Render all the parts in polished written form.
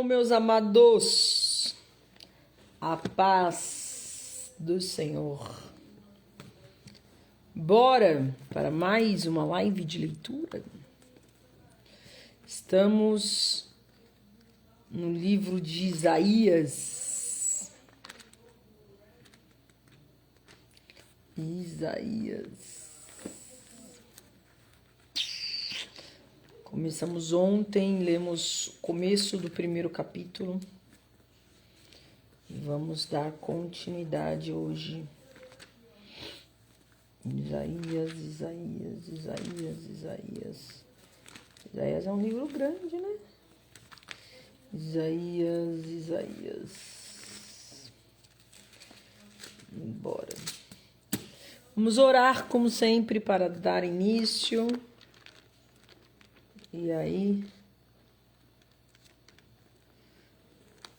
Meus amados, a paz do Senhor. Bora para mais uma live de leitura. Estamos no livro de Isaías. Começamos ontem, lemos o começo do primeiro capítulo e vamos dar continuidade hoje. Isaías é um livro grande, né? Isaías. Bora. Vamos orar, como sempre, para dar início. E aí,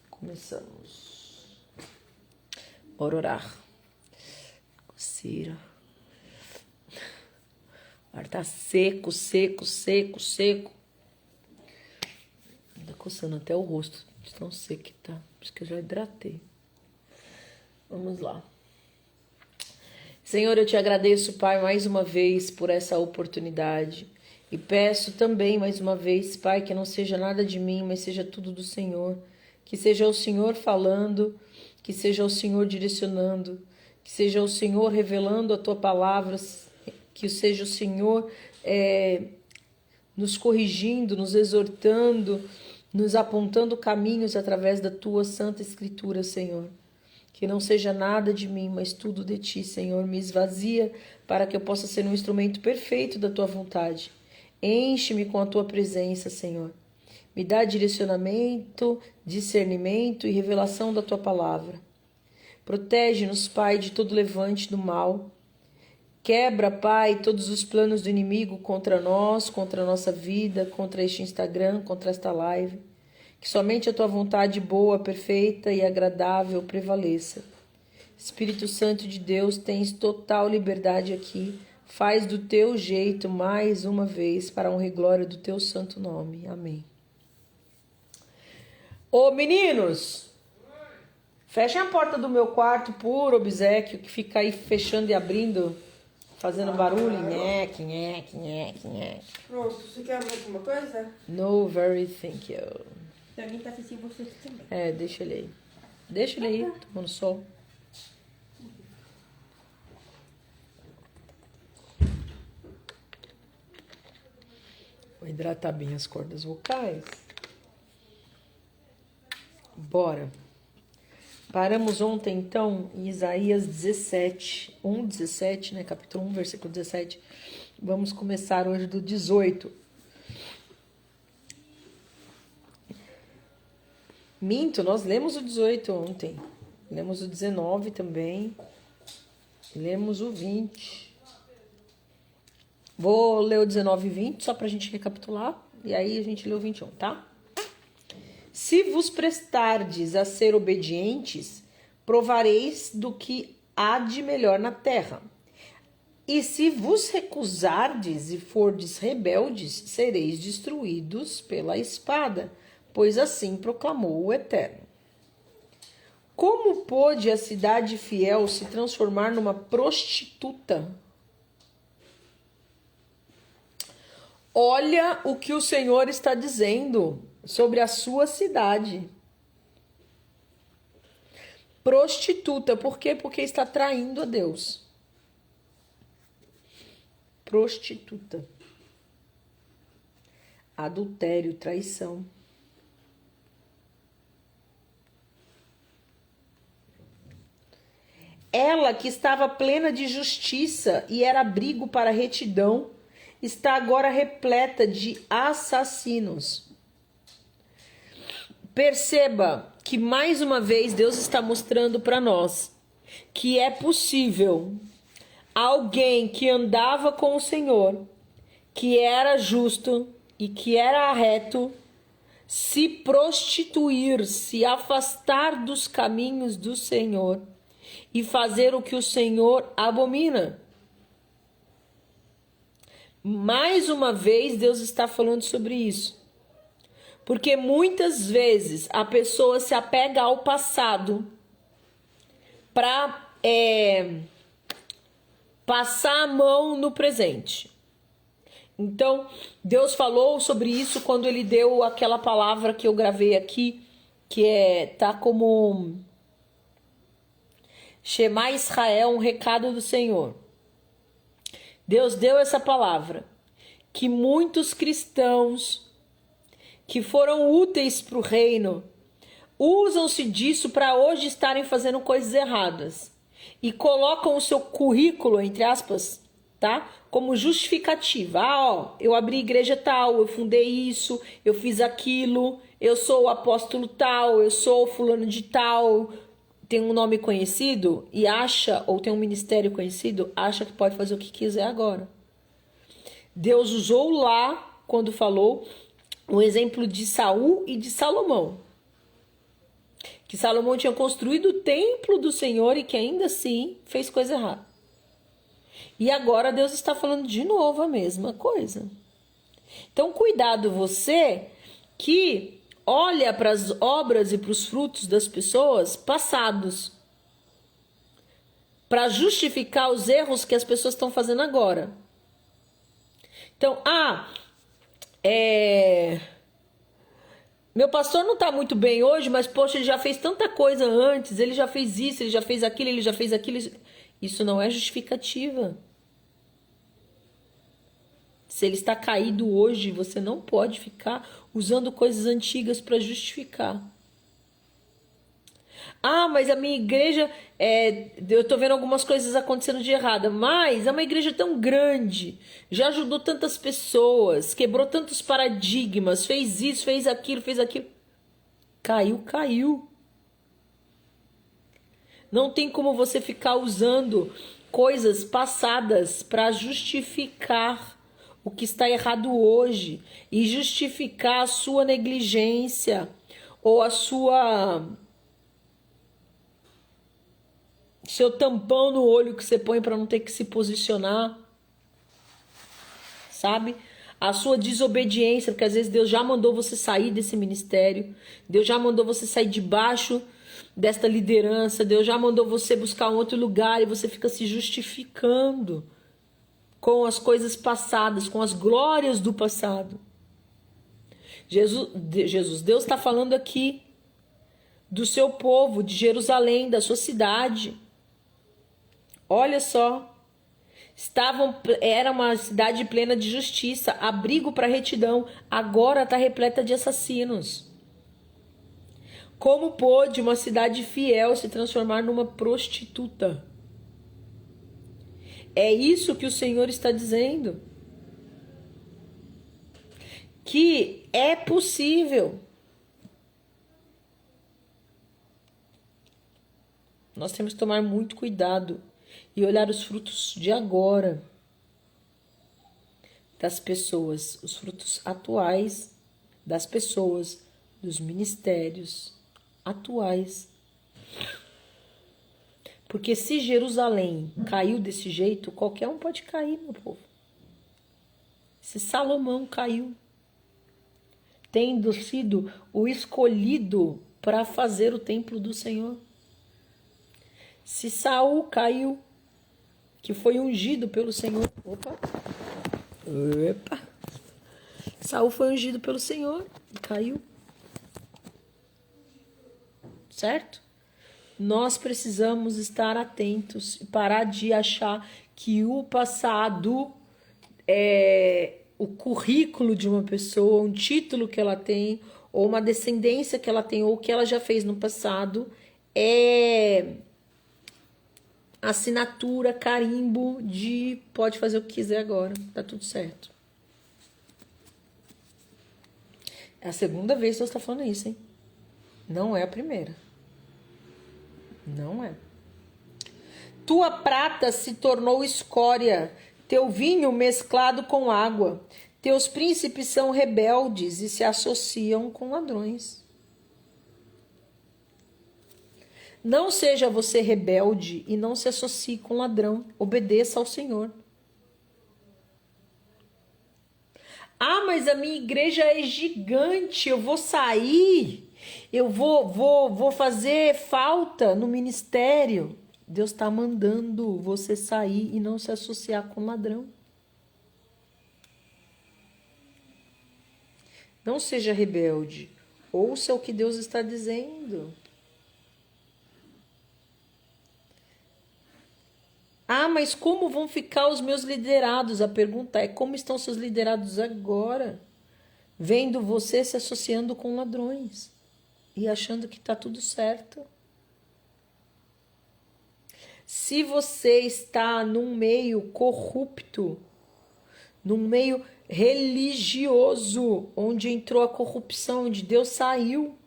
começamos. Bora orar. Coceira. O ar tá seco. Tá coçando até o rosto, de tão seco que tá. Por isso que eu já hidratei. Vamos lá. Senhor, eu te agradeço, Pai, mais uma vez por essa oportunidade. E peço também, mais uma vez, Pai, que não seja nada de mim, mas seja tudo do Senhor. Que seja o Senhor falando, que seja o Senhor direcionando, que seja o Senhor revelando a Tua palavra, que seja o Senhor nos corrigindo, nos exortando, nos apontando caminhos através da Tua Santa Escritura, Senhor. Que não seja nada de mim, mas tudo de Ti, Senhor. Me esvazia para que eu possa ser um instrumento perfeito da Tua vontade. Enche-me com a Tua presença, Senhor. Me dá direcionamento, discernimento e revelação da Tua palavra. Protege-nos, Pai, de todo levante do mal. Quebra, Pai, todos os planos do inimigo contra nós, contra a nossa vida, contra este Instagram, contra esta live. Que somente a Tua vontade boa, perfeita e agradável prevaleça. Espírito Santo de Deus, tens total liberdade aqui. Faz do Teu jeito mais uma vez para a honra e glória do Teu santo nome. Amém. Ô meninos, fechem a porta do meu quarto por obséquio, que fica aí fechando e abrindo, fazendo barulho. Nheque. Pronto, você quer alguma coisa? No, very thank you. Tem alguém que tá assistindo você também. Deixa ele aí. Deixa ele aí, tomando sol. Vou hidratar bem as cordas vocais. Bora. Paramos ontem, então, em Isaías 17. 1:17, né? Capítulo 1, versículo 17. Vamos começar hoje do 18. Minto, nós lemos o 18 ontem. Lemos o 19 também. Lemos o 20. Vou ler o 19 e 20, só para a gente recapitular. E aí a gente lê o 21, tá? Se vos prestardes a ser obedientes, provareis do que há de melhor na terra. E se vos recusardes e fordes rebeldes, sereis destruídos pela espada, pois assim proclamou o Eterno. Como pôde a cidade fiel se transformar numa prostituta? Olha o que o Senhor está dizendo sobre a sua cidade. Prostituta, por quê? Porque está traindo a Deus. Prostituta. Adultério, traição. Ela que estava plena de justiça e era abrigo para a retidão, está agora repleta de assassinos. Perceba que mais uma vez Deus está mostrando para nós que é possível alguém que andava com o Senhor, que era justo e que era reto, se prostituir, se afastar dos caminhos do Senhor e fazer o que o Senhor abomina. Mais uma vez, Deus está falando sobre isso. Porque muitas vezes a pessoa se apega ao passado para passar a mão no presente. Então, Deus falou sobre isso quando ele deu aquela palavra que eu gravei aqui, que tá como Shema Israel, um recado do Senhor. Deus deu essa palavra, que muitos cristãos que foram úteis para o reino usam-se disso para hoje estarem fazendo coisas erradas e colocam o seu currículo, entre aspas, tá? Como justificativa. Eu abri igreja tal, eu fundei isso, eu fiz aquilo, eu sou o apóstolo tal, eu sou fulano de tal, tem um nome conhecido e acha, ou tem um ministério conhecido, acha que pode fazer o que quiser agora. Deus usou lá, quando falou, o exemplo de Saul e de Salomão. Que Salomão tinha construído o templo do Senhor e que ainda assim fez coisa errada. E agora Deus está falando de novo a mesma coisa. Então, cuidado você que olha para as obras e para os frutos das pessoas passados, para justificar os erros que as pessoas estão fazendo agora. Então, meu pastor não está muito bem hoje, mas poxa, ele já fez tanta coisa antes, ele já fez isso, ele já fez aquilo, ele já fez aquilo. Isso não é justificativa. Se ele está caído hoje, você não pode ficar usando coisas antigas para justificar. Mas a minha igreja, eu estou vendo algumas coisas acontecendo de errada, mas é uma igreja tão grande, já ajudou tantas pessoas, quebrou tantos paradigmas, fez isso, fez aquilo. Caiu. Não tem como você ficar usando coisas passadas para justificar o que está errado hoje e justificar a sua negligência ou seu tampão no olho que você põe para não ter que se posicionar, sabe? A sua desobediência, porque às vezes Deus já mandou você sair desse ministério, Deus já mandou você sair debaixo desta liderança, Deus já mandou você buscar um outro lugar e você fica se justificando com as coisas passadas, com as glórias do passado. Deus está falando aqui do seu povo, de Jerusalém, da sua cidade. Olha só, era uma cidade plena de justiça, abrigo para retidão, agora está repleta de assassinos. Como pôde uma cidade fiel se transformar numa prostituta? É isso que o Senhor está dizendo. Que é possível. Nós temos que tomar muito cuidado e olhar os frutos de agora das pessoas, os frutos atuais das pessoas, dos ministérios atuais. Porque se Jerusalém caiu desse jeito, qualquer um pode cair, meu povo. Se Salomão caiu, tendo sido o escolhido para fazer o templo do Senhor. Se Saul caiu, que foi ungido pelo Senhor. Saul foi ungido pelo Senhor e caiu. Certo? Nós precisamos estar atentos e parar de achar que o passado, o currículo de uma pessoa, um título que ela tem, ou uma descendência que ela tem, ou o que ela já fez no passado, é assinatura, carimbo de pode fazer o que quiser agora, tá tudo certo. É a segunda vez que Deus está falando isso, hein? Não é a primeira. Não é. Tua prata se tornou escória, teu vinho mesclado com água. Teus príncipes são rebeldes e se associam com ladrões. Não seja você rebelde e não se associe com ladrão. Obedeça ao Senhor. Ah, mas a minha igreja é gigante, eu vou sair, eu vou fazer falta no ministério. Deus está mandando você sair e não se associar com ladrão. Não seja rebelde. Ouça o que Deus está dizendo. Ah, mas como vão ficar os meus liderados? A pergunta é: como estão seus liderados agora? Vendo você se associando com ladrões e achando que está tudo certo. Se você está num meio corrupto, num meio religioso, onde entrou a corrupção, onde Deus saiu,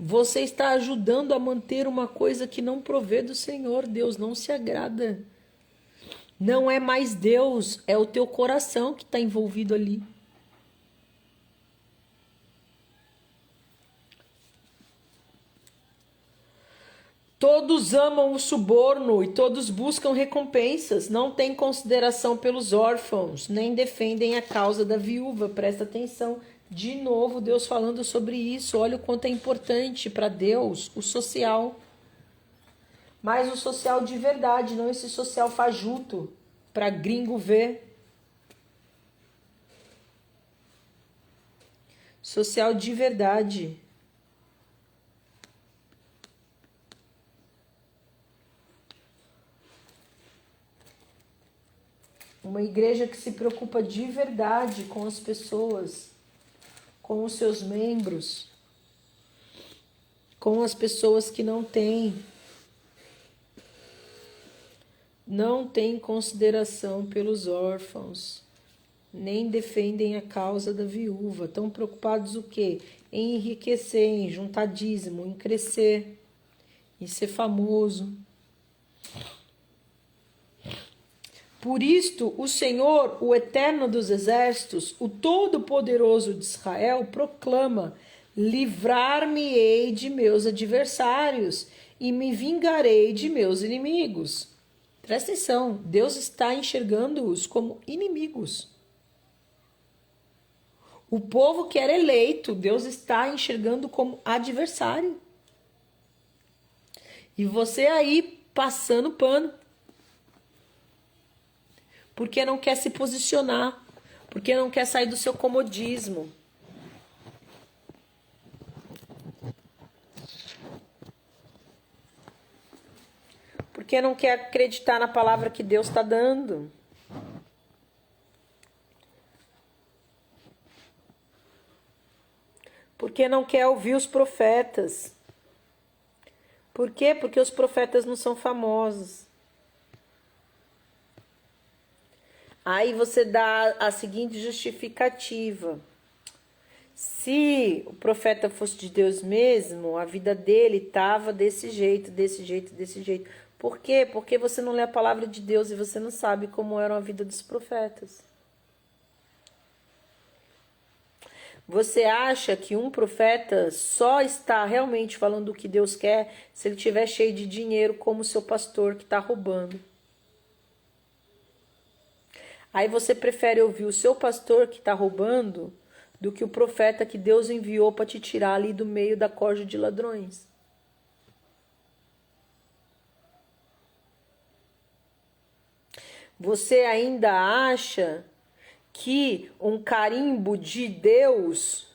você está ajudando a manter uma coisa que não provê do Senhor. Deus não se agrada. Não é mais Deus, é o teu coração que está envolvido ali. Todos amam o suborno e todos buscam recompensas, não têm consideração pelos órfãos, nem defendem a causa da viúva. Presta atenção. De novo, Deus falando sobre isso. Olha o quanto é importante para Deus o social. Mas o social de verdade, não esse social fajuto, para gringo ver. Social de verdade. Uma igreja que se preocupa de verdade com as pessoas, com os seus membros, com as pessoas que não têm consideração pelos órfãos, nem defendem a causa da viúva. Estão preocupados o quê? Em enriquecer, em juntar dízimo, em crescer, em ser famoso. Por isto, o Senhor, o Eterno dos Exércitos, o Todo-Poderoso de Israel, proclama: livrar-me-ei de meus adversários e me vingarei de meus inimigos. Presta atenção, Deus está enxergando-os como inimigos. O povo que era eleito, Deus está enxergando como adversário. E você aí passando pano. Porque não quer se posicionar, porque não quer sair do seu comodismo. Porque não quer acreditar na palavra que Deus está dando. Porque não quer ouvir os profetas. Por quê? Porque os profetas não são famosos. Aí você dá a seguinte justificativa. Se o profeta fosse de Deus mesmo, a vida dele estava desse jeito, desse jeito, desse jeito. Por quê? Porque você não lê a palavra de Deus e você não sabe como era a vida dos profetas. Você acha que um profeta só está realmente falando o que Deus quer se ele estiver cheio de dinheiro, como o seu pastor que está roubando? Aí você prefere ouvir o seu pastor que está roubando do que o profeta que Deus enviou para te tirar ali do meio da corja de ladrões. Você ainda acha que um carimbo de Deus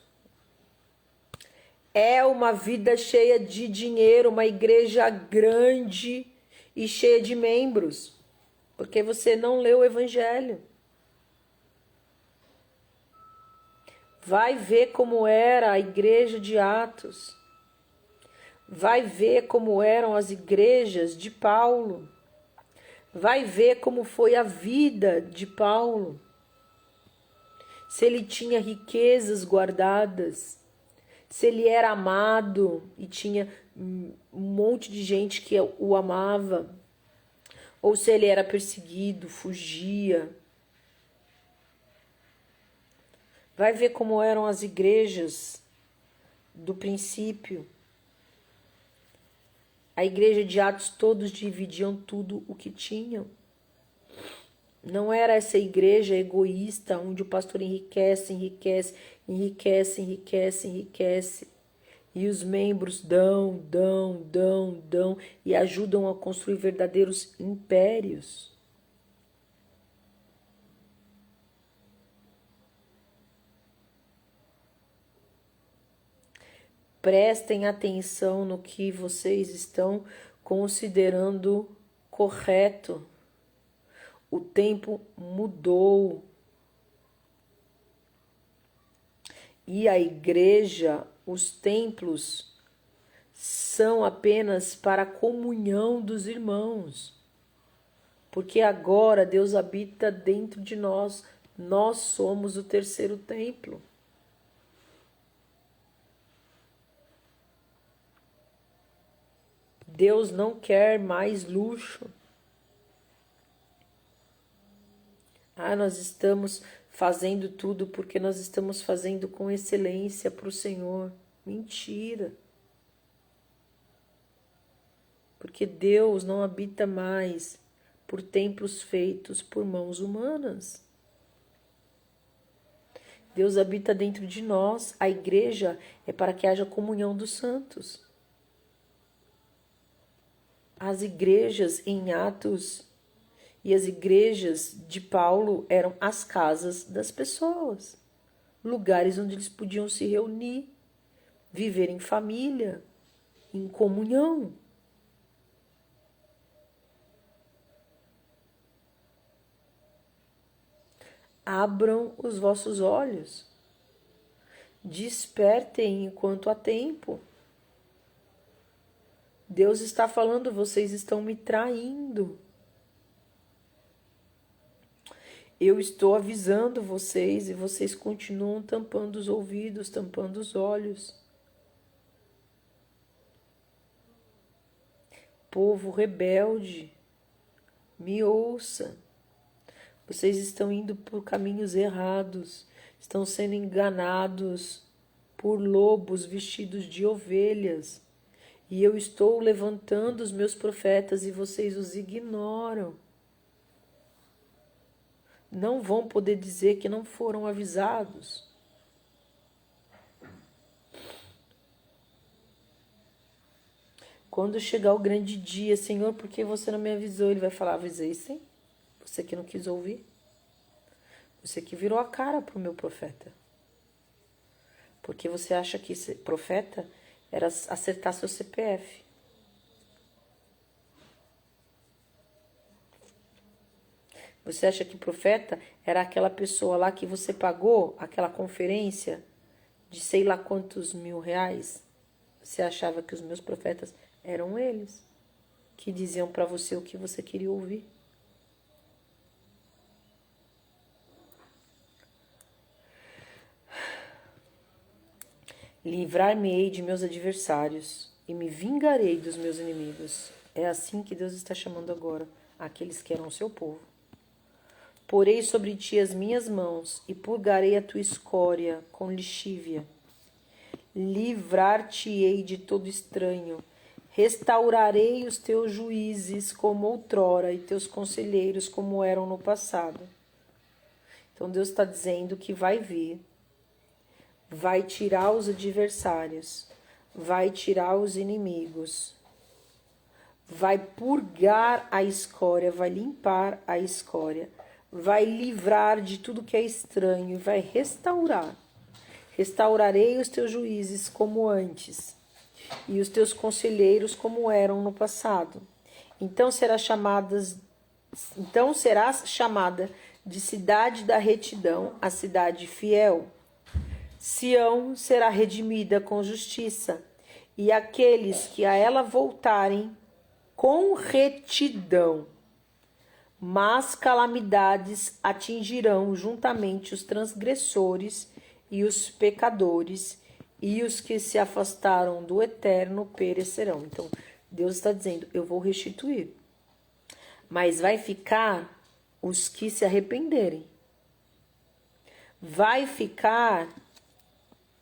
é uma vida cheia de dinheiro, uma igreja grande e cheia de membros? Porque você não leu o Evangelho. Vai ver como era a igreja de Atos. Vai ver como eram as igrejas de Paulo. Vai ver como foi a vida de Paulo. Se ele tinha riquezas guardadas. Se ele era amado e tinha um monte de gente que o amava. Ou se ele era perseguido, fugia. Vai ver como eram as igrejas do princípio. A igreja de Atos, todos dividiam tudo o que tinham. Não era essa igreja egoísta onde o pastor enriquece, enriquece, enriquece, enriquece, enriquece. E os membros dão e ajudam a construir verdadeiros impérios. Prestem atenção no que vocês estão considerando correto. O tempo mudou. E a igreja, os templos, são apenas para a comunhão dos irmãos. Porque agora Deus habita dentro de nós. Nós somos o terceiro templo. Deus não quer mais luxo. Nós estamos fazendo tudo porque nós estamos fazendo com excelência para o Senhor. Mentira. Porque Deus não habita mais por templos feitos por mãos humanas. Deus habita dentro de nós. A igreja é para que haja comunhão dos santos. As igrejas em Atos e as igrejas de Paulo eram as casas das pessoas, lugares onde eles podiam se reunir, viver em família, em comunhão. Abram os vossos olhos, despertem enquanto há tempo. Deus está falando, vocês estão me traindo. Eu estou avisando vocês e vocês continuam tampando os ouvidos, tampando os olhos. Povo rebelde, me ouça. Vocês estão indo por caminhos errados, estão sendo enganados por lobos vestidos de ovelhas. E eu estou levantando os meus profetas e vocês os ignoram. Não vão poder dizer que não foram avisados. Quando chegar o grande dia, Senhor, por que você não me avisou? Ele vai falar, avisei sim. Você que não quis ouvir. Você que virou a cara para o meu profeta. Porque você acha que ser profeta era acertar seu CPF. Você acha que profeta era aquela pessoa lá que você pagou aquela conferência de sei lá quantos R$1.000? Você achava que os meus profetas eram eles que diziam para você o que você queria ouvir? Livrar-me-ei de meus adversários e me vingarei dos meus inimigos. É assim que Deus está chamando agora aqueles que eram o seu povo. Porei sobre ti as minhas mãos e purgarei a tua escória com lixívia. Livrar-te-ei de todo estranho. Restaurarei os teus juízes como outrora e teus conselheiros como eram no passado. Então Deus está dizendo que vai vir. Vai tirar os adversários, vai tirar os inimigos, vai purgar a escória, vai limpar a escória, vai livrar de tudo que é estranho e vai restaurar. Restaurarei os teus juízes como antes e os teus conselheiros como eram no passado. Então serás chamada de cidade da retidão, a cidade fiel. Sião será redimida com justiça, e aqueles que a ela voltarem com retidão. Mas calamidades atingirão juntamente os transgressores e os pecadores, e os que se afastaram do Eterno perecerão. Então, Deus está dizendo, eu vou restituir. Mas vai ficar os que se arrependerem. Vai ficar...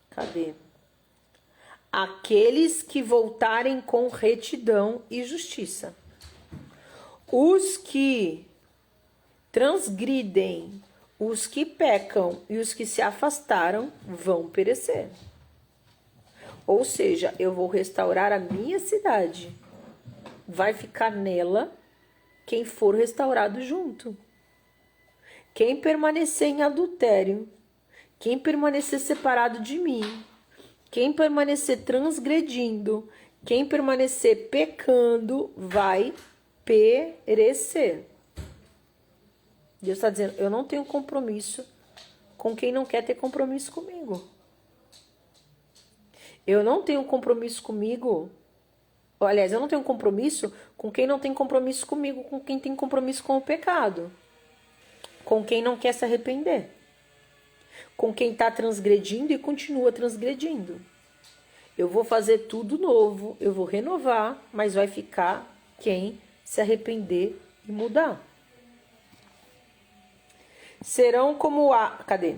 Cadê? Aqueles que voltarem com retidão e justiça. Os que transgridem, os que pecam e os que se afastaram vão perecer. Ou seja, eu vou restaurar a minha cidade. Vai ficar nela quem for restaurado junto. Quem permanecer em adultério, quem permanecer separado de mim, quem permanecer transgredindo, quem permanecer pecando, vai perecer. Deus está dizendo, eu não tenho compromisso com quem não quer ter compromisso comigo. Eu não tenho compromisso comigo. Aliás, eu não tenho compromisso com quem não tem compromisso comigo, com quem tem compromisso com o pecado. Com quem não quer se arrepender. Com quem está transgredindo e continua transgredindo. Eu vou fazer tudo novo, eu vou renovar, mas vai ficar quem se arrepender e mudar. Serão como a... Cadê?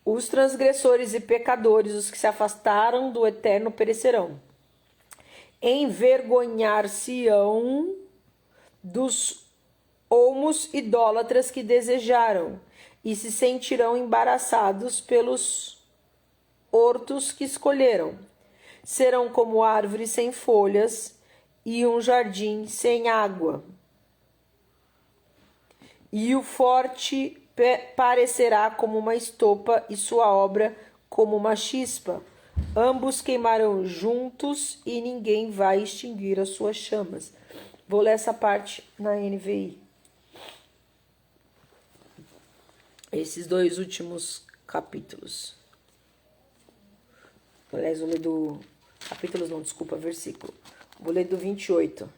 Os transgressores e pecadores, os que se afastaram do eterno, perecerão. Envergonhar-se-ão dos olmos idólatras que desejaram, e se sentirão embaraçados pelos hortos que escolheram. Serão como árvores sem folhas e um jardim sem água. E o forte parecerá como uma estopa e sua obra como uma chispa. Ambos queimarão juntos e ninguém vai extinguir as suas chamas. Vou ler essa parte na NVI. Esses dois últimos capítulos. Aliás, vou ler do... Capítulos não, desculpa, versículo. Vou ler do 28.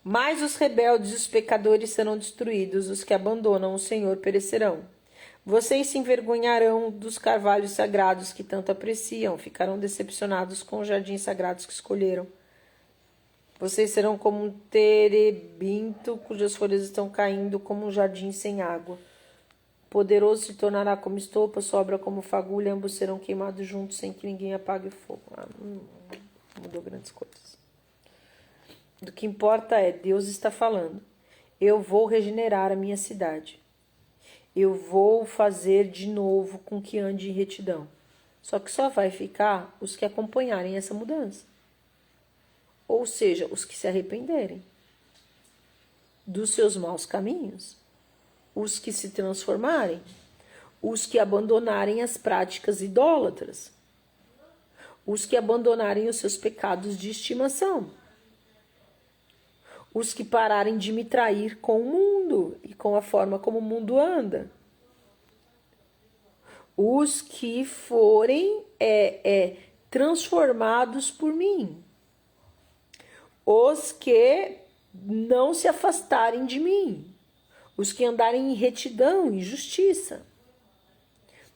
Mas os rebeldes e os pecadores serão destruídos, os que abandonam o Senhor perecerão. Vocês se envergonharão dos carvalhos sagrados que tanto apreciam, ficarão decepcionados com os jardins sagrados que escolheram. Vocês serão como um terebinto cujas folhas estão caindo, como um jardim sem água. Poderoso se tornará como estopa, sua obra como fagulha, ambos serão queimados juntos sem que ninguém apague o fogo. Não mudou grandes coisas. Do que importa é, Deus está falando. Eu vou regenerar a minha cidade. Eu vou fazer de novo com que ande em retidão. Só que só vai ficar os que acompanharem essa mudança. Ou seja, os que se arrependerem dos seus maus caminhos. Os que se transformarem. Os que abandonarem as práticas idólatras. Os que abandonarem os seus pecados de estimação. Os que pararem de me trair com o mundo e com a forma como o mundo anda. Os que forem transformados por mim. Os que não se afastarem de mim. Os que andarem em retidão e justiça.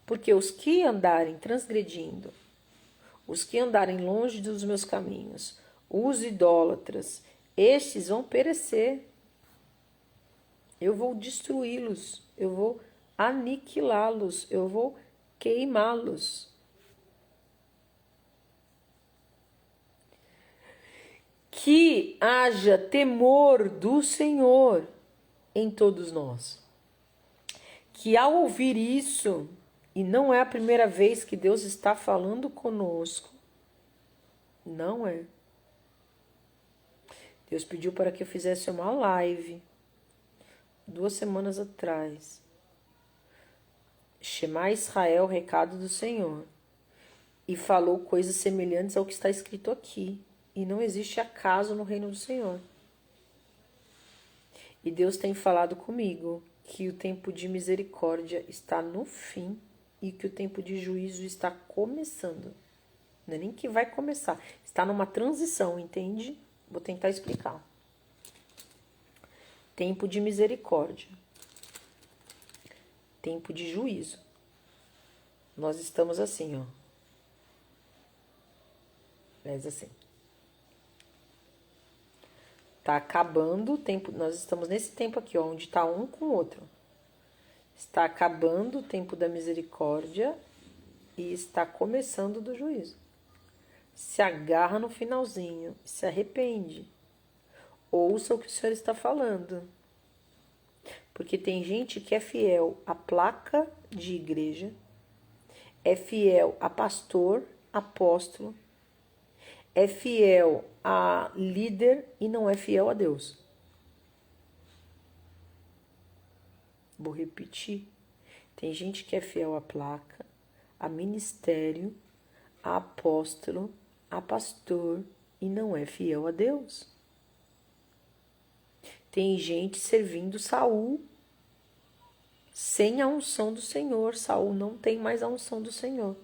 Porque os que andarem transgredindo, os que andarem longe dos meus caminhos, os idólatras, estes vão perecer. Eu vou destruí-los. Eu vou aniquilá-los. Eu vou queimá-los. Que haja temor do Senhor em todos nós. Que ao ouvir isso, e não é a primeira vez que Deus está falando conosco, não é. Deus pediu para que eu fizesse uma live 2 semanas atrás. Shema Israel, recado do Senhor. E falou coisas semelhantes ao que está escrito aqui. E não existe acaso no reino do Senhor. E Deus tem falado comigo que o tempo de misericórdia está no fim e que o tempo de juízo está começando. Não é nem que vai começar. Está numa transição, entende? Vou tentar explicar. Tempo de misericórdia. Tempo de juízo. Nós estamos assim, ó. Mas assim. Tá acabando o tempo. Nós estamos nesse tempo aqui, ó, onde tá um com o outro. Está acabando o tempo da misericórdia e está começando do juízo. se agarra no finalzinho, se arrepende. Ouça o que o Senhor está falando. Porque tem gente que é fiel à placa de igreja, é fiel a pastor, apóstolo, é fiel a líder e não é fiel a Deus. Vou repetir. Tem gente que é fiel à placa, a ministério, a apóstolo, a pastor e não é fiel a Deus. Tem gente servindo Saul sem a unção do Senhor. Saul não tem mais a unção do Senhor.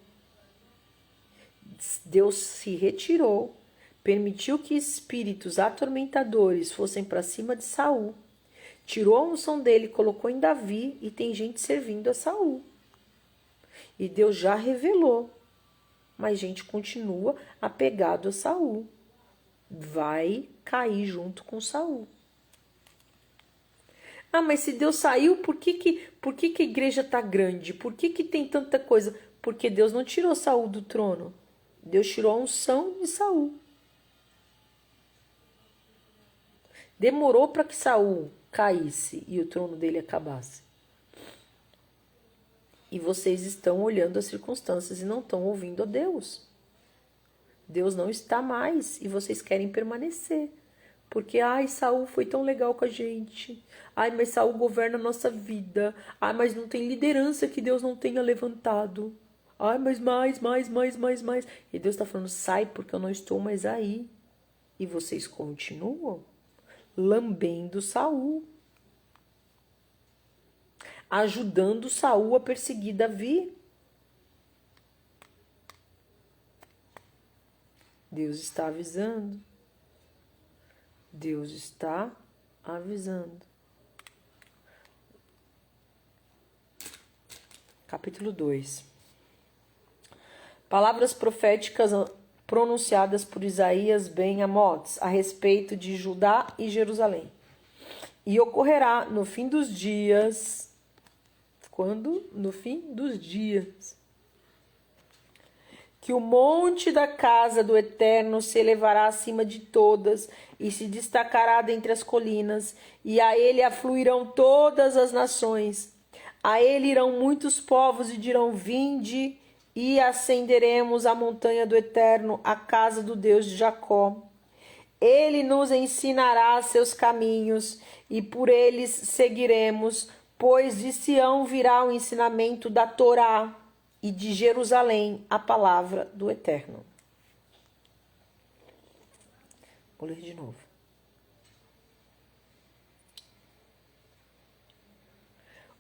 Deus se retirou, permitiu que espíritos atormentadores fossem para cima de Saul, tirou a unção dele, colocou em Davi e tem gente servindo a Saul. E Deus já revelou, mas gente continua apegado a Saul. Vai cair junto com Saul. Ah, mas se Deus saiu, por que a igreja está grande? Por que tem tanta coisa? Porque Deus não tirou Saul do trono. Deus tirou a unção de Saul. Demorou para que Saul caísse e o trono dele acabasse. E vocês estão olhando as circunstâncias e não estão ouvindo a Deus. Deus não está mais e vocês querem permanecer. Porque, Saul foi tão legal com a gente. Mas Saul governa a nossa vida. Mas não tem liderança que Deus não tenha levantado. Mas mais. E Deus está falando, sai porque eu não estou mais aí. E vocês continuam lambendo Saul. Ajudando Saul a perseguir Davi. Deus está avisando. Deus está avisando. Capítulo 2. Palavras proféticas pronunciadas por Isaías ben Amoz a respeito de Judá e Jerusalém. E ocorrerá no fim dos dias. Quando? No fim dos dias. Que o monte da casa do Eterno se elevará acima de todas e se destacará dentre as colinas, e a ele afluirão todas as nações. A ele irão muitos povos e dirão, vinde e ascenderemos a montanha do Eterno, a casa do Deus de Jacó. Ele nos ensinará seus caminhos e por eles seguiremos, pois de Sião virá o ensinamento da Torá e de Jerusalém a palavra do Eterno. Vou ler de novo.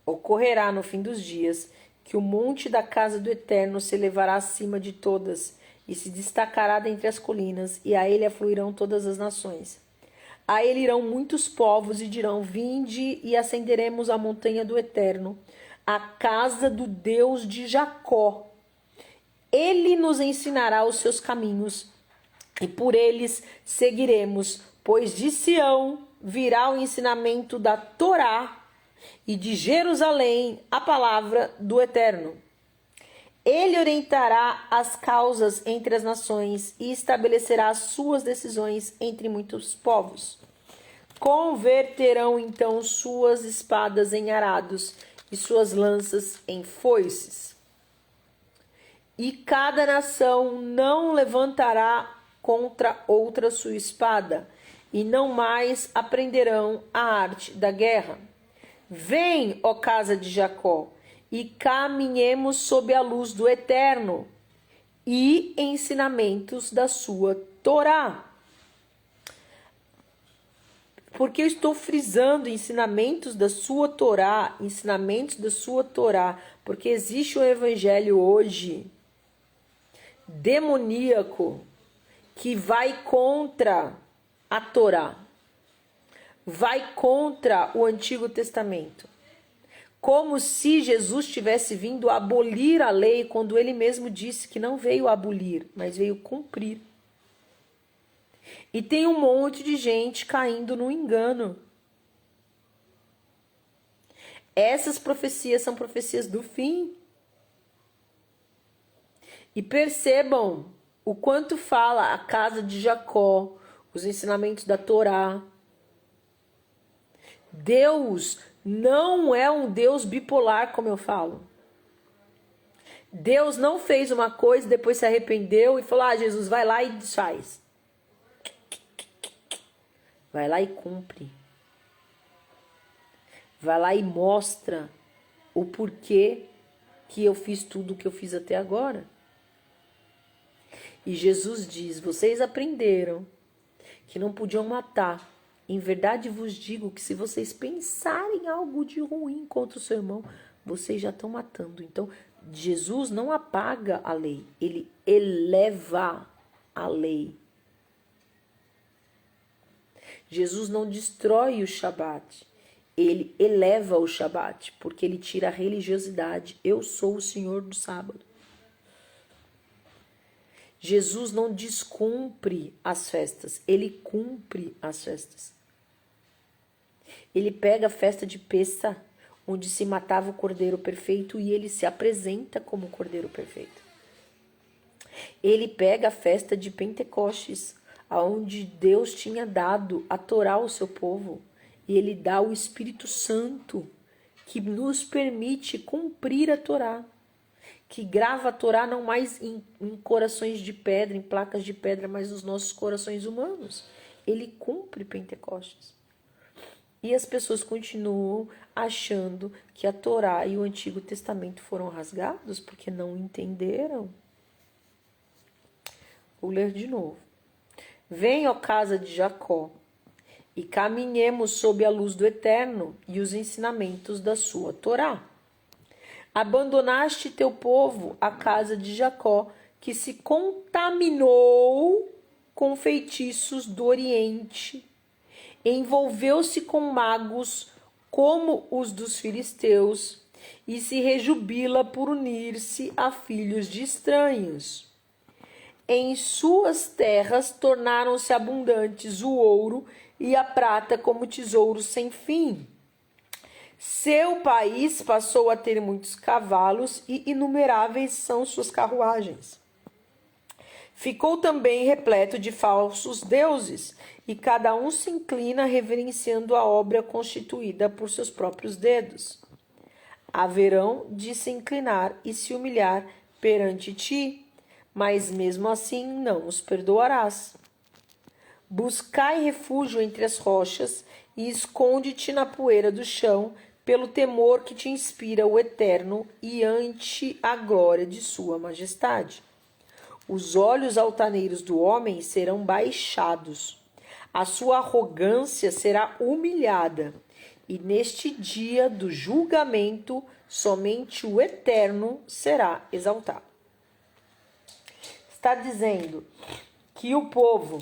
Ocorrerá no fim dos dias que o monte da casa do Eterno se elevará acima de todas e se destacará dentre as colinas, e a ele afluirão todas as nações. A ele irão muitos povos e dirão, vinde e ascenderemos a montanha do Eterno, a casa do Deus de Jacó. Ele nos ensinará os seus caminhos e por eles seguiremos, pois de Sião virá o ensinamento da Torá e de Jerusalém a palavra do Eterno. Ele orientará as causas entre as nações e estabelecerá as suas decisões entre muitos povos. Converterão então suas espadas em arados e suas lanças em foices. E cada nação não levantará contra outra sua espada, e não mais aprenderão a arte da guerra. Vem, ó casa de Jacó, e caminhemos sob a luz do Eterno e ensinamentos da sua Torá. Porque eu estou frisando ensinamentos da sua Torá, porque existe um evangelho hoje demoníaco que vai contra a Torá, vai contra o Antigo Testamento. Como se Jesus tivesse vindo abolir a lei, quando ele mesmo disse que não veio abolir, mas veio cumprir. E tem um monte de gente caindo no engano. Essas profecias são profecias do fim. E percebam o quanto fala a casa de Jacó, os ensinamentos da Torá. Deus não é um Deus bipolar, como eu falo. Deus não fez uma coisa, depois se arrependeu e falou: Jesus, vai lá e desfaz. Vai lá e cumpre. Vai lá e mostra o porquê que eu fiz tudo o que eu fiz até agora. E Jesus diz: vocês aprenderam que não podiam matar. Em verdade vos digo que se vocês pensarem algo de ruim contra o seu irmão, vocês já estão matando. Então, Jesus não apaga a lei, ele eleva a lei. Jesus não destrói o Shabat, ele eleva o Shabat, porque ele tira a religiosidade. Eu sou o Senhor do sábado. Jesus não descumpre as festas, ele cumpre as festas. Ele pega a festa de Pessah, onde se matava o Cordeiro Perfeito, e ele se apresenta como o Cordeiro Perfeito. Ele pega a festa de Pentecostes, onde Deus tinha dado a Torá ao seu povo, e ele dá o Espírito Santo, que nos permite cumprir a Torá, que grava a Torá não mais em corações de pedra, em placas de pedra, mas nos nossos corações humanos. Ele cumpre Pentecostes. E as pessoas continuam achando que a Torá e o Antigo Testamento foram rasgados porque não entenderam. Vou ler de novo. Vem, ó casa de Jacó, e caminhemos sob a luz do Eterno e os ensinamentos da sua Torá. Abandonaste teu povo, a casa de Jacó, que se contaminou com feitiços do Oriente. Envolveu-se com magos como os dos filisteus e se rejubila por unir-se a filhos de estranhos. Em suas terras tornaram-se abundantes o ouro e a prata como tesouros sem fim. Seu país passou a ter muitos cavalos e inumeráveis são suas carruagens. Ficou também repleto de falsos deuses, e cada um se inclina reverenciando a obra constituída por seus próprios dedos. Haverão de se inclinar e se humilhar perante ti, mas mesmo assim não os perdoarás. Buscai refúgio entre as rochas e esconde-te na poeira do chão, pelo temor que te inspira o Eterno e ante a glória de sua majestade. Os olhos altaneiros do homem serão baixados, a sua arrogância será humilhada, e neste dia do julgamento somente o Eterno será exaltado. Está dizendo que o povo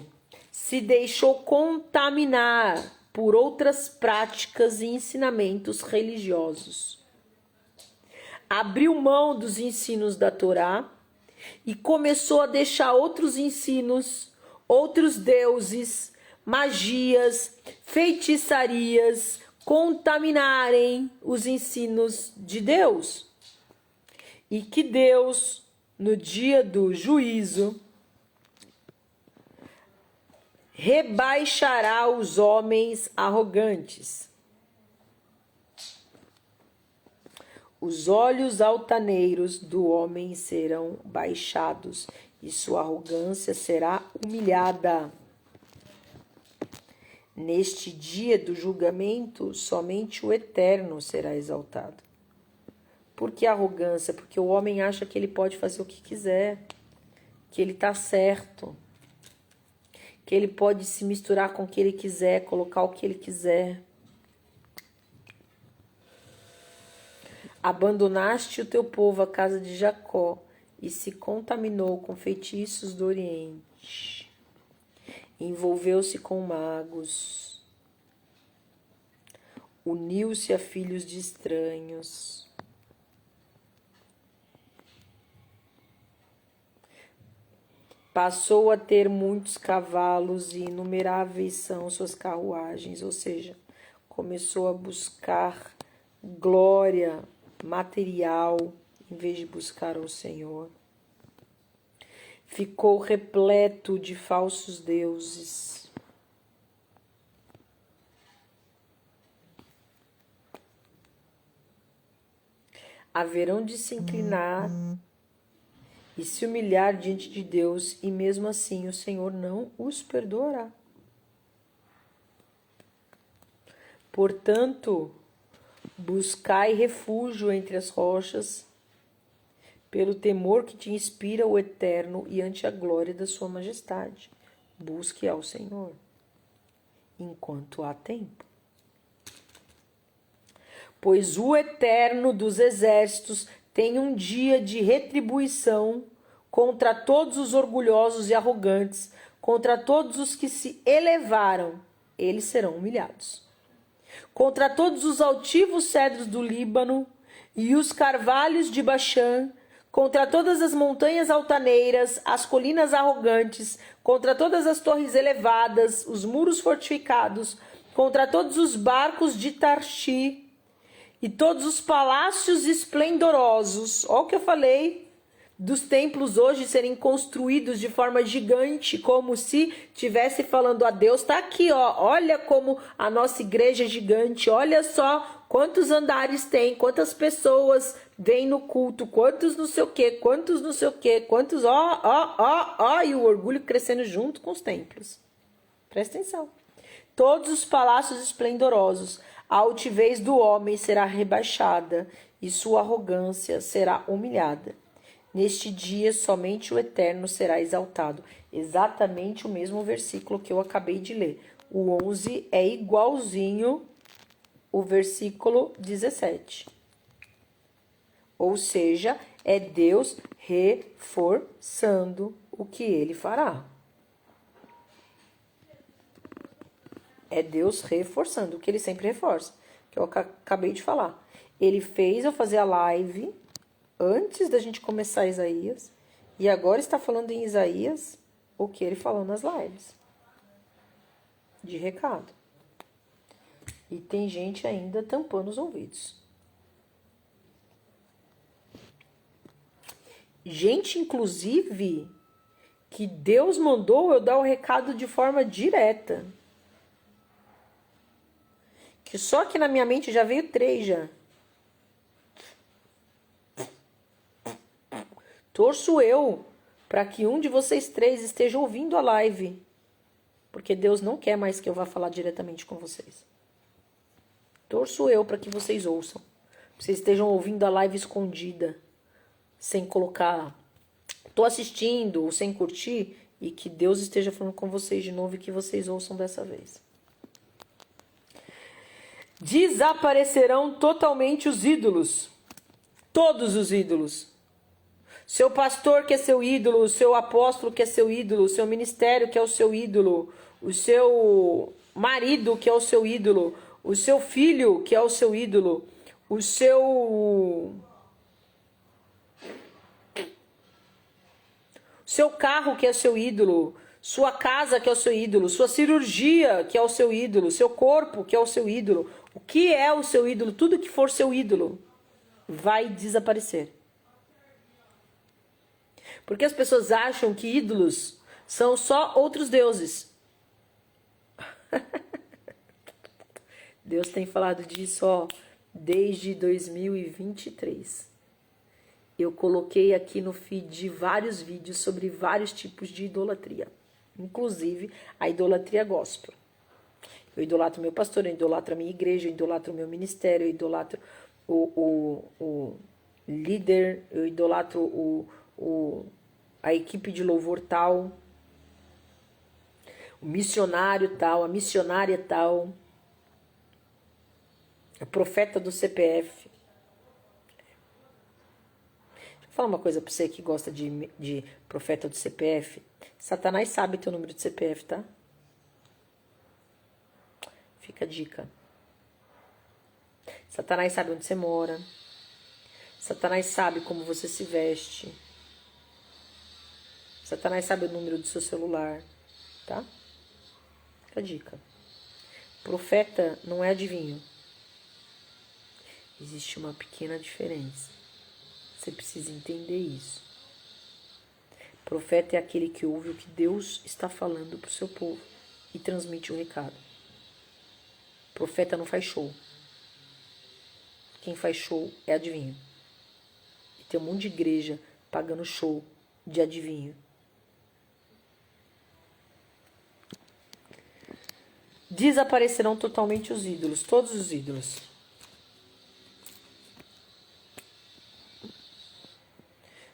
se deixou contaminar por outras práticas e ensinamentos religiosos. Abriu mão dos ensinos da Torá e começou a deixar outros ensinos, outros deuses, magias, feitiçarias contaminarem os ensinos de Deus. E que Deus, no dia do juízo, rebaixará os homens arrogantes. Os olhos altaneiros do homem serão baixados e sua arrogância será humilhada. Neste dia do julgamento, somente o Eterno será exaltado. Por que arrogância? Porque o homem acha que ele pode fazer o que quiser, que ele está certo, que ele pode se misturar com o que ele quiser, colocar o que ele quiser. Abandonaste o teu povo, a casa de Jacó, e se contaminou com feitiços do Oriente. Envolveu-se com magos. Uniu-se a filhos de estranhos. Passou a ter muitos cavalos e inumeráveis são suas carruagens, ou seja, começou a buscar glória material em vez de buscar ao Senhor. ficou repleto de falsos deuses. Haverão de se inclinar e se humilhar diante de Deus, e mesmo assim o Senhor não os perdoará. Portanto, buscai refúgio entre as rochas, pelo temor que te inspira o Eterno e ante a glória da sua majestade. Busque ao Senhor, enquanto há tempo. Pois o Eterno dos exércitos tem um dia de retribuição contra todos os orgulhosos e arrogantes, contra todos os que se elevaram, eles serão humilhados. Contra todos os altivos cedros do Líbano e os carvalhos de Baxã, contra todas as montanhas altaneiras, as colinas arrogantes, contra todas as torres elevadas, os muros fortificados, contra todos os barcos de Tarshi e todos os palácios esplendorosos. Olha o que eu falei dos templos hoje serem construídos de forma gigante, como se estivesse falando a Deus. Está aqui, ó. Olha como a nossa igreja é gigante. Olha só quantos andares tem, quantas pessoas vêm no culto, quantos não sei o quê, quantos não sei o quê, quantos e o orgulho crescendo junto com os templos. Presta atenção. Todos os palácios esplendorosos, a altivez do homem será rebaixada e sua arrogância será humilhada. Neste dia, somente o Eterno será exaltado. Exatamente o mesmo versículo que eu acabei de ler. O 11 é igualzinho o versículo 17. Ou seja, é Deus reforçando o que ele fará. É Deus reforçando o que ele sempre reforça, que eu acabei de falar. Ele fez eu fazer a live antes da gente começar Isaías, e agora está falando em Isaías o que ele falou nas lives. De recado. E tem gente ainda tampando os ouvidos. Gente, inclusive, que Deus mandou eu dar o recado de forma direta. Que só que na minha mente já veio 3 já. Torço eu para que um de vocês 3 esteja ouvindo a live. Porque Deus não quer mais que eu vá falar diretamente com vocês. Torço eu para que vocês ouçam. Que vocês estejam ouvindo a live escondida. Sem colocar... Tô assistindo ou sem curtir. E que Deus esteja falando com vocês de novo e que vocês ouçam dessa vez. Desaparecerão totalmente os ídolos. Todos os ídolos. Seu pastor que é seu ídolo, o seu apóstolo que é seu ídolo, o seu ministério que é o seu ídolo, o seu marido que é o seu ídolo, o seu filho que é o seu ídolo, o seu carro que é o seu ídolo, sua casa que é o seu ídolo, sua cirurgia que é o seu ídolo, seu corpo que é o seu ídolo. O que é o seu ídolo? Tudo que for seu ídolo vai desaparecer. Porque as pessoas acham que ídolos são só outros deuses. Deus tem falado disso, ó, desde 2023. Eu coloquei aqui no feed vários vídeos sobre vários tipos de idolatria. Inclusive a idolatria gospel. Eu idolatro meu pastor, eu idolatro a minha igreja, eu idolatro o meu ministério, eu idolatro o líder, eu idolatro a equipe de louvor tal, o missionário tal, a missionária tal, a profeta do CPF. Deixa eu falar uma coisa pra você que gosta de profeta do CPF. Satanás sabe teu número de CPF, tá? Fica a dica. Satanás sabe onde você mora. Satanás sabe como você se veste. Satanás sabe o número do seu celular, tá? Fica a dica. Profeta não é adivinho. Existe uma pequena diferença. Você precisa entender isso. Profeta é aquele que ouve o que Deus está falando para o seu povo e transmite o recado. Profeta não faz show. Quem faz show é adivinho. E tem um monte de igreja pagando show de adivinho. Desaparecerão totalmente os ídolos, todos os ídolos.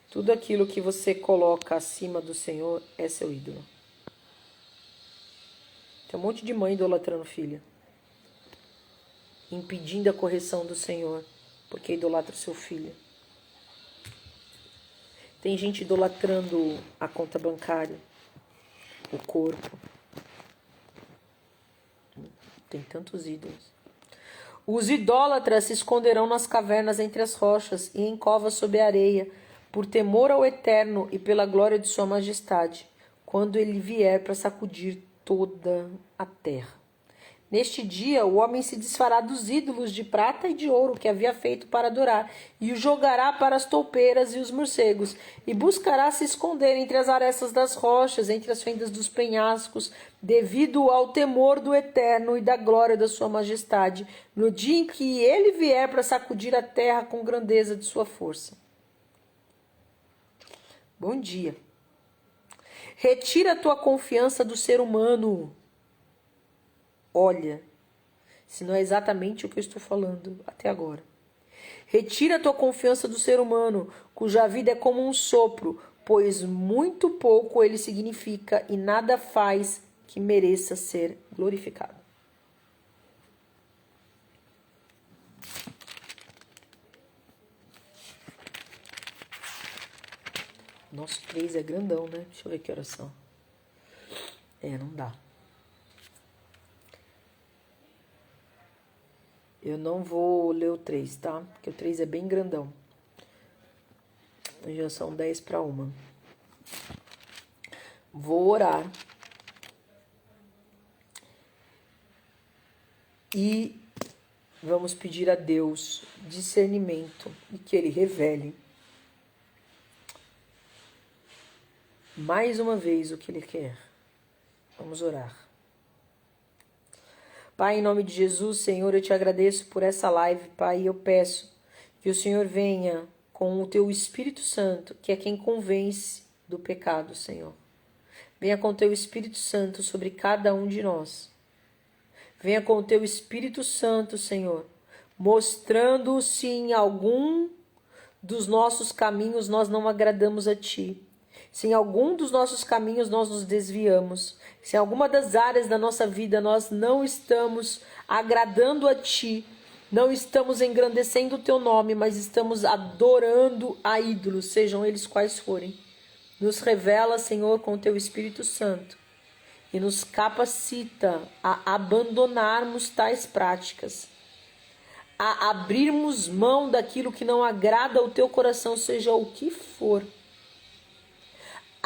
Tudo aquilo que você coloca acima do Senhor é seu ídolo. Tem um monte de mãe idolatrando filha, impedindo a correção do Senhor, porque idolatra o seu filho. Tem gente idolatrando a conta bancária, o corpo. Tem tantos ídolos. Os idólatras se esconderão nas cavernas entre as rochas e em covas sob a areia, por temor ao Eterno e pela glória de sua majestade, quando ele vier para sacudir toda a terra. Neste dia, o homem se desfará dos ídolos de prata e de ouro que havia feito para adorar, e o jogará para as toupeiras e os morcegos, e buscará se esconder entre as arestas das rochas, entre as fendas dos penhascos, devido ao temor do Eterno e da glória da sua majestade, no dia em que ele vier para sacudir a terra com grandeza de sua força. Bom dia. Retira a tua confiança do ser humano. Olha, se não é exatamente o que eu estou falando até agora. Retira a tua confiança do ser humano, cuja vida é como um sopro, pois muito pouco ele significa e nada faz que mereça ser glorificado. Nosso 3 é grandão, né? Deixa eu ver que horas são. Não dá. Eu não vou ler o 3, tá? Porque o 3 é bem grandão. Já são 10 para 1. Vou orar. E vamos pedir a Deus discernimento e que Ele revele mais uma vez o que Ele quer. Vamos orar. Pai, em nome de Jesus, Senhor, eu te agradeço por essa live, Pai, e eu peço que o Senhor venha com o teu Espírito Santo, que é quem convence do pecado, Senhor. Venha com o teu Espírito Santo sobre cada um de nós. Venha com o teu Espírito Santo, Senhor, mostrando se em algum dos nossos caminhos nós não agradamos a Ti. Se em algum dos nossos caminhos nós nos desviamos, se em alguma das áreas da nossa vida nós não estamos agradando a Ti, não estamos engrandecendo o Teu nome, mas estamos adorando a ídolos, sejam eles quais forem. Nos revela, Senhor, com o Teu Espírito Santo e nos capacita a abandonarmos tais práticas, a abrirmos mão daquilo que não agrada ao Teu coração, seja o que for.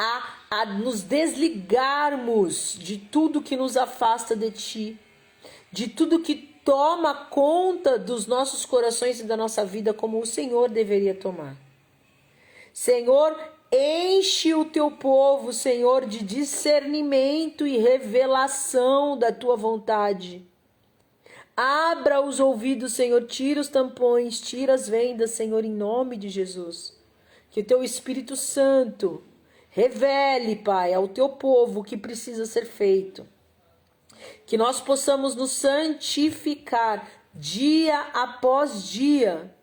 A nos desligarmos de tudo que nos afasta de Ti, de tudo que toma conta dos nossos corações e da nossa vida como o Senhor deveria tomar. Senhor, enche o Teu povo, Senhor, de discernimento e revelação da Tua vontade. Abra os ouvidos, Senhor, tira os tampões, tira as vendas, Senhor, em nome de Jesus. Que o Teu Espírito Santo revele, Pai, ao Teu povo o que precisa ser feito. Que nós possamos nos santificar dia após dia,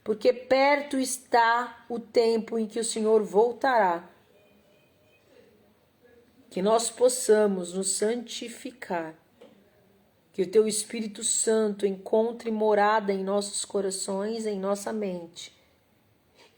porque perto está o tempo em que o Senhor voltará. Que nós possamos nos santificar. Que o Teu Espírito Santo encontre morada em nossos corações, em nossa mente.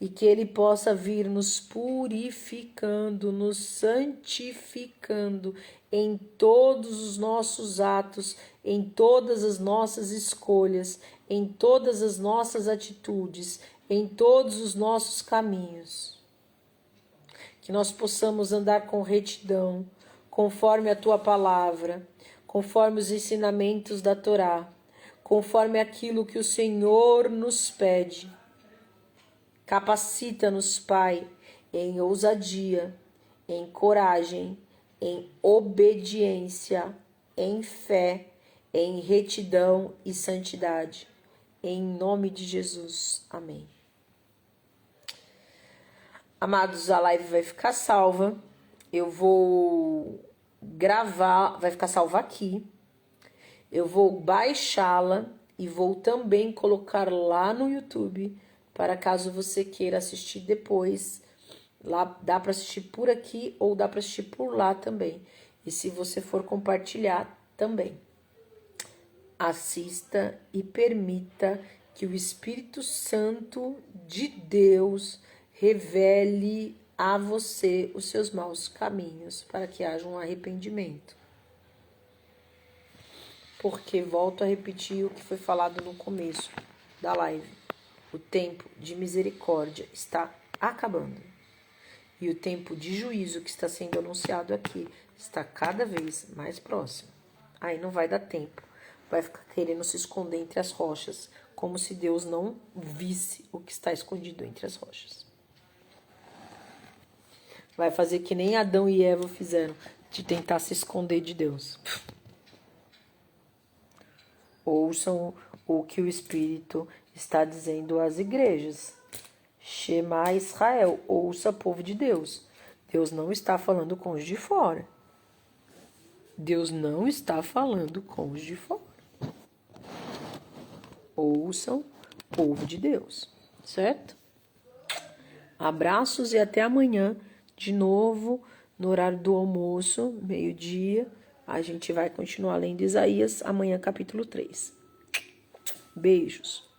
E que Ele possa vir nos purificando, nos santificando em todos os nossos atos, em todas as nossas escolhas, em todas as nossas atitudes, em todos os nossos caminhos. Que nós possamos andar com retidão, conforme a Tua palavra, conforme os ensinamentos da Torá, conforme aquilo que o Senhor nos pede. Capacita-nos, Pai, em ousadia, em coragem, em obediência, em fé, em retidão e santidade. Em nome de Jesus. Amém. Amados, a live vai ficar salva. Eu vou gravar, vai ficar salva aqui. Eu vou baixá-la e vou também colocar lá no YouTube, para caso você queira assistir depois. Lá dá para assistir por aqui ou dá para assistir por lá também. E se você for compartilhar também. Assista e permita que o Espírito Santo de Deus revele a você os seus maus caminhos, para que haja um arrependimento. Porque, volto a repetir o que foi falado no começo da live, o tempo de misericórdia está acabando. E o tempo de juízo que está sendo anunciado aqui está cada vez mais próximo. Aí não vai dar tempo. Vai ficar querendo se esconder entre as rochas, como se Deus não visse o que está escondido entre as rochas. Vai fazer que nem Adão e Eva fizeram, de tentar se esconder de Deus. Ouçam o que o Espírito está dizendo às igrejas. Shema Israel, ouça, povo de Deus. Deus não está falando com os de fora. Deus não está falando com os de fora. Ouçam, povo de Deus, certo? Abraços e até amanhã, de novo, no horário do almoço, meio-dia. A gente vai continuar lendo Isaías, amanhã capítulo 3. Beijos.